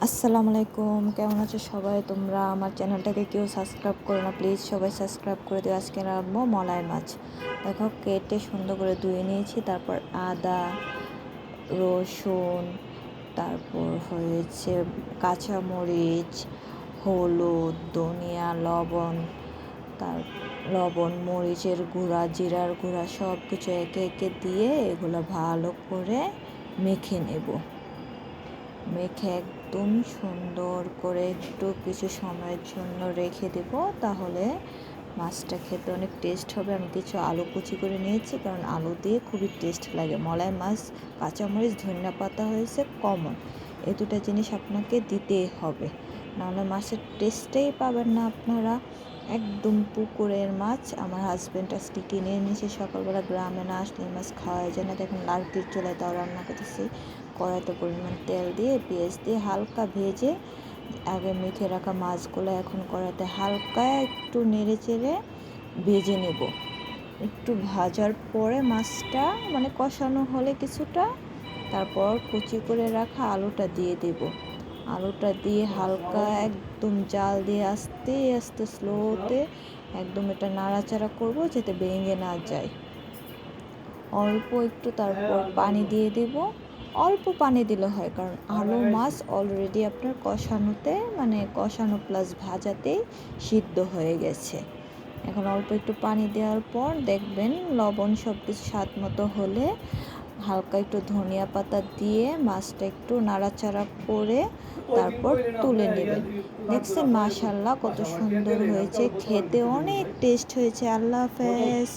আসসালামু আলাইকুম, কেমন আছো সবাই? তোমরা আমার চ্যানেলটাকে কেউ সাবস্ক্রাইব করো না, প্লিজ সবাই সাবস্ক্রাইব করে দিও। আজকে রাখবো মলাই মাছ। দেখো কেটে সুন্দর করে ধুয়ে নিয়েছি, তারপর আদা, রসুন, তারপর হয়েছে কাঁচামরিচ, হলুদ, ধনিয়া, লবণ, তার লবণ, মরিচের গুঁড়া, জিরার গুঁড়া সব কিছু একে একে দিয়ে এগুলো ভালো করে মেখে নেব। মেখে একদম সুন্দর করে একটু কিছু সময়ের জন্য রেখে দেব, তাহলে মাছটা খেতে অনেক টেস্ট হবে। আমি কিছু আলু কুচি করে নিয়েছি, কারণ আলু দিয়ে খুবই টেস্ট লাগে। মলাই মাছ, কাঁচামরিচ, ধনিয়া পাতা হয়েছে কমন, এই দুটো জিনিস আপনাকে দিতেই হবে, নাহলে মাছের টেস্টেই পাবেন না আপনারা। একদম পুকুরের মাছ। আমার হাজব্যান্ড আজকে কিনে এনেছে সকালবেলা, গ্রামে না আসলে মাছ খাওয়া যায় না। দেখুন লার্কির চুলায় তাও রান্না করতেছি। কড়াইতে পরিমাণ তেল দিয়ে পেঁয়াজ দিয়ে হালকা ভেজে আগে মেখে রাখা মাছগুলো এখন কড়াইতে হালকা একটু নেড়ে চেড়ে ভেজে নেব। একটু ভাজার পরে মাছটা কষানো হলে কিছুটা, তারপর কুচি করে রাখা আলুটা দিয়ে দেব। আলুটা দিয়ে হালকা একদম জাল দিয়ে আস্তে আস্তে স্লোতে একদম এটা নাড়াচাড়া করব, যাতে ভেঙে না যায়। অল্প একটু তারপর পানি দিয়ে দেব। অল্প পানি দিলে হয়, কারণ আলু মাছ অলরেডি আপনার কষানোতে কষানো প্লাস ভাজাতেই সিদ্ধ হয়ে গেছে। এখন অল্প একটু পানি দেওয়ার পর দেখবেন লবণ সব কিছু স্বাদ মতো হলে হালকা একটু ধনিয়া পাতা দিয়ে মাছটা একটু নাড়াচাড়া করে তারপর তুলে নেবেন। দেখছেন মাশাআল্লাহ কত সুন্দর হয়েছে, খেতে অনেক টেস্ট হয়েছে। আল্লাহ হাফেজ।